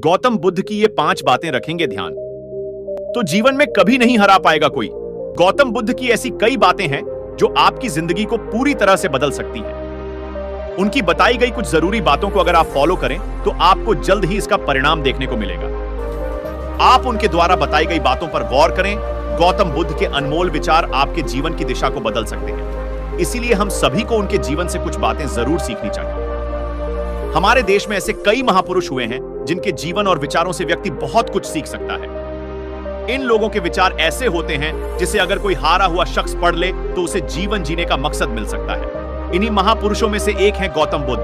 गौतम बुद्ध की ये 5 बातें रखेंगे ध्यान, तो जीवन में कभी नहीं हरा पाएगा कोई। गौतम बुद्ध की ऐसी कई बातें हैं जो आपकी जिंदगी को पूरी तरह से बदल सकती हैं। उनकी बताई गई कुछ जरूरी बातों को अगर आप फॉलो करें तो आपको जल्द ही इसका परिणाम देखने को मिलेगा। आप उनके द्वारा बताई गई बातों पर गौर करें। गौतम बुद्ध के अनमोल विचार आपके जीवन की दिशा को बदल सकते हैं, इसीलिए हम सभी को उनके जीवन से कुछ बातें जरूर सीखनी चाहिए। हमारे देश में ऐसे कई महापुरुष हुए हैं जिनके जीवन और विचारों से व्यक्ति बहुत कुछ सीख सकता है। इन लोगों के विचार ऐसे होते हैं जिसे अगर कोई हारा हुआ शख्स पढ़ ले तो उसे जीवन जीने का मकसद मिल सकता है। इन्हीं महापुरुषों में से एक है गौतम बुद्ध।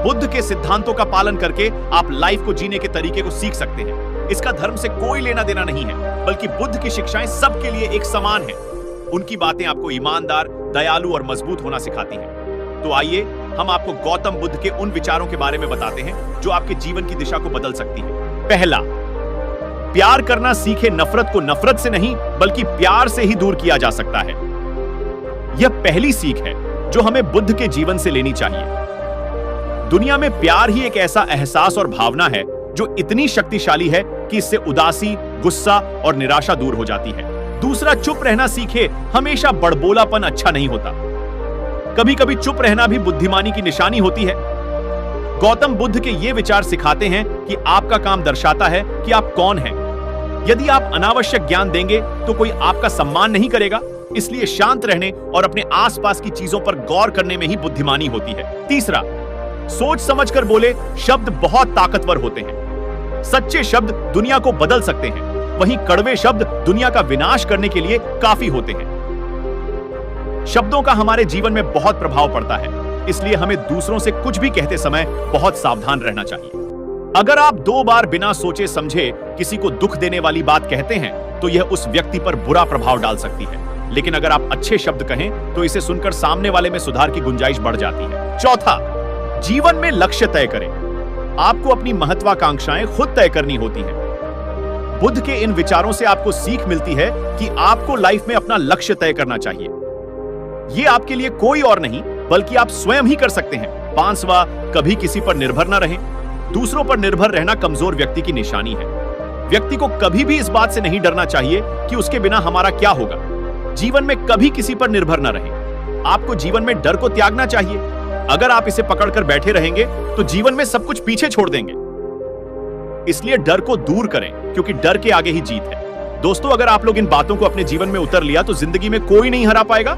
बुद्ध के सिद्धांतों का पालन करके आप लाइफ को जीने के तरीके को सीख सकते हैं। इसका धर्म से कोई लेना देना नहीं है, बल्कि बुद्ध की शिक्षाएं सबके लिए एक समान है। उनकी बातें आपको ईमानदार, दयालु और मजबूत होना सिखाती हैं। तो आइए हम आपको गौतम बुद्ध के उन विचारों के बारे में बताते हैं जो आपके जीवन की दिशा को बदल सकती है। पहला, प्यार करना सीखे। नफरत को नफरत से नहीं बल्कि प्यार से ही दूर किया जा सकता है। यह पहली सीख है जो हमें बुद्ध के जीवन से लेनी चाहिए। दुनिया में प्यार ही एक ऐसा एहसास और भावना है जो इतनी शक्तिशाली है कि इससे उदासी, गुस्सा और निराशा दूर हो जाती है। दूसरा, चुप रहना सीखे। हमेशा बड़बोलापन अच्छा नहीं होता। कभी कभी चुप रहना भी बुद्धिमानी की निशानी होती है। गौतम बुद्ध के ये विचार सिखाते हैं कि आपका काम दर्शाता है कि आप कौन हैं। यदि आप अनावश्यक ज्ञान देंगे तो कोई आपका सम्मान नहीं करेगा, इसलिए शांत रहने और अपने आसपास की चीजों पर गौर करने में ही बुद्धिमानी होती है। तीसरा, सोच समझकर बोले। शब्द बहुत ताकतवर होते हैं। सच्चे शब्द दुनिया को बदल सकते हैं, वहीं कड़वे शब्द दुनिया का विनाश करने के लिए काफी होते हैं। शब्दों का हमारे जीवन में बहुत प्रभाव पड़ता है, इसलिए हमें दूसरों से कुछ भी कहते समय बहुत सावधान रहना चाहिए। अगर आप 2 बार बिना सोचे समझे किसी को दुख देने वाली बात कहते हैं तो यह उस व्यक्ति पर बुरा प्रभाव डाल सकती है, लेकिन अगर आप अच्छे शब्द कहें तो इसे सुनकर सामने वाले में सुधार की गुंजाइश बढ़ जाती है। चौथा, जीवन में लक्ष्य तय करें। आपको अपनी महत्वाकांक्षाएं खुद तय करनी होती हैं। बुद्ध के इन विचारों से आपको सीख मिलती है कि आपको लाइफ में अपना लक्ष्य तय करना चाहिए। ये आपके लिए कोई और नहीं बल्कि आप स्वयं ही कर सकते हैं। 5वां, कभी किसी पर निर्भर न रहें। दूसरों पर निर्भर रहना कमजोर व्यक्ति की निशानी है। व्यक्ति को कभी भी इस बात से नहीं डरना चाहिए कि उसके बिना हमारा क्या होगा। जीवन में कभी किसी पर निर्भर न रहें। आपको जीवन में डर को त्यागना चाहिए। अगर आप इसे पकड़कर बैठे रहेंगे तो जीवन में सब कुछ पीछे छोड़ देंगे। इसलिए डर को दूर करें, क्योंकि डर के आगे ही जीत है। दोस्तों, अगर आप लोग इन बातों को अपने जीवन में उतर लिया तो जिंदगी में कोई नहीं हरा पाएगा।